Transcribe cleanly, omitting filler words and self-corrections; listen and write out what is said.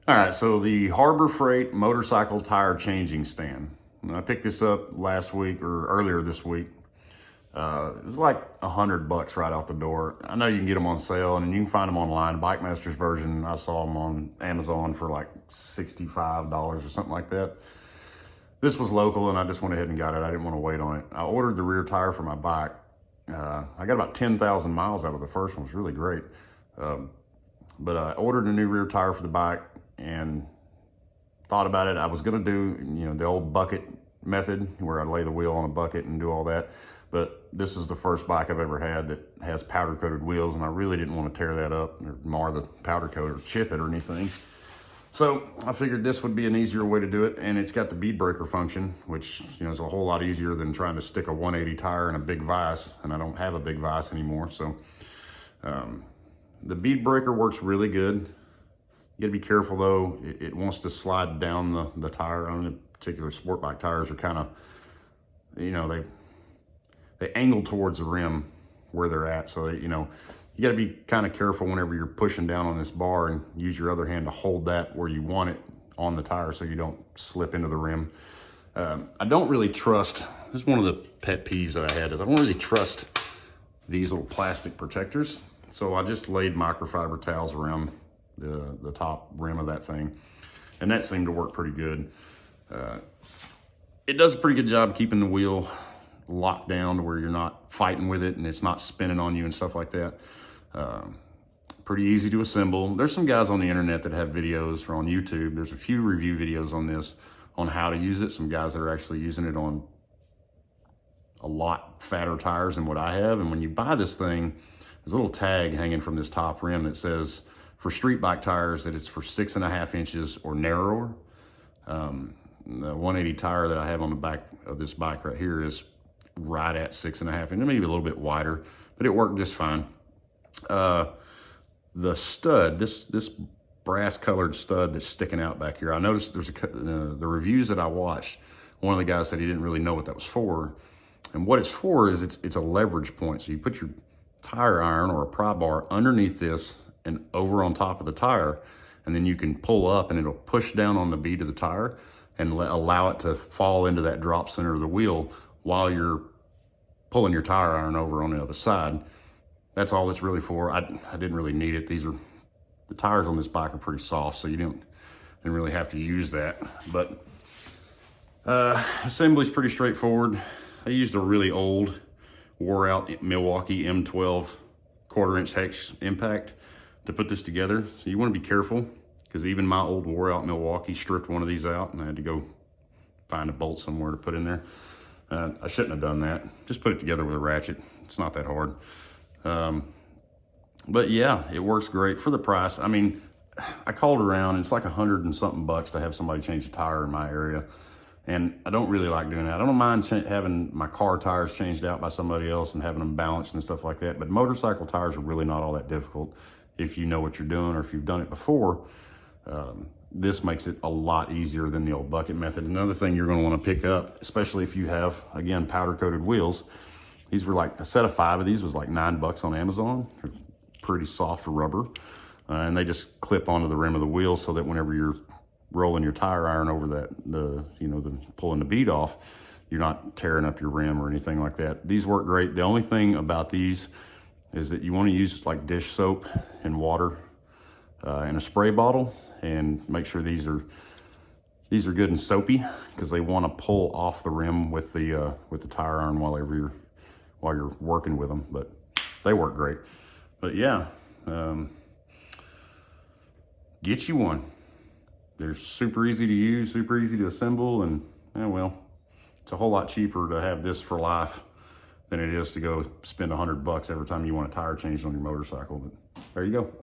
All right, so the Harbor Freight motorcycle tire changing stand. I picked this up last week or earlier this week. It was like $100 right off the door. I know you can get them on sale and you can find them online. Bike Masters version, I saw them on Amazon for like $65 or something like that. This was local and I just went ahead and got it. I didn't want to wait on it. I ordered the rear tire for my bike. I got about 10,000 miles out of the first one. It was really great. But I ordered a new rear tire for the bike and thought about it. I was gonna do, the old bucket method where I lay the wheel on a bucket and do all that. But this is the first bike I've ever had that has powder coated wheels, and I really didn't want to tear that up or mar the powder coat or chip it or anything. So I figured this would be an easier way to do it, and it's got the bead breaker function, which is a whole lot easier than trying to stick a 180 tire in a big vise, and I don't have a big vise anymore. So the bead breaker works really good. You gotta be careful though, it wants to slide down the tire. On the particular sport bike tires are kind of, they angle towards the rim where they're at. So, you gotta be kind of careful whenever you're pushing down on this bar and use your other hand to hold that where you want it on the tire so you don't slip into the rim. I don't really trust, this is one of the pet peeves that I had, is I don't really trust these little plastic protectors. So I just laid microfiber towels around the top rim of that thing, and that seemed to work pretty good. It does a pretty good job keeping the wheel locked down to where you're not fighting with it and it's not spinning on you and stuff like that. Pretty easy to assemble. There's some guys on the internet that have videos, or on YouTube, there's a few review videos on this, on how to use it. Some guys that are actually using it on a lot fatter tires than what I have. And when you buy this thing, there's a little tag hanging from this top rim that says for street bike tires that it's for 6.5 inches or narrower. The 180 tire that I have on the back of this bike right here is right at 6.5 inches, maybe a little bit wider, but it worked just fine. The stud, this brass colored stud that's sticking out back here, I noticed there's the reviews that I watched, one of the guys said he didn't really know what that was for. And what it's for is it's a leverage point. So you put your tire iron or a pry bar underneath this and over on top of the tire, and then you can pull up and it'll push down on the bead of the tire and allow it to fall into that drop center of the wheel while you're pulling your tire iron over on the other side. That's all it's really for. I didn't really need it. The tires on this bike are pretty soft, so you didn't really have to use that. But assembly's pretty straightforward. I used a really old, wore out Milwaukee M12 1/4-inch hex impact to put this together. So you want to be careful, because even my old wore out Milwaukee stripped one of these out and I had to go find a bolt somewhere to put in there. I shouldn't have done that. Just put it together with a ratchet. It's not that hard. But yeah, it works great for the price. I mean, I called around, and it's like $100 and something to have somebody change the tire in my area. And I don't really like doing that. I don't mind having my car tires changed out by somebody else and having them balanced and stuff like that. But motorcycle tires are really not all that difficult if you know what you're doing or if you've done it before. This makes it a lot easier than the old bucket method. Another thing you're going to want to pick up, especially if you have, again, powder coated wheels. These were like, a set of 5 of these was like $9 on Amazon. They're pretty soft rubber. And they just clip onto the rim of the wheel so that whenever you're rolling your tire iron over the pulling the bead off, you're not tearing up your rim or anything like that. These work great. The only thing about these is that you want to use like dish soap and water in a spray bottle, and make sure these are good and soapy, because they want to pull off the rim with the tire iron while you're working with them. But they work great. But yeah, get you one. They're super easy to use, super easy to assemble, and it's a whole lot cheaper to have this for life than it is to go spend $100 every time you want a tire changed on your motorcycle. But there you go.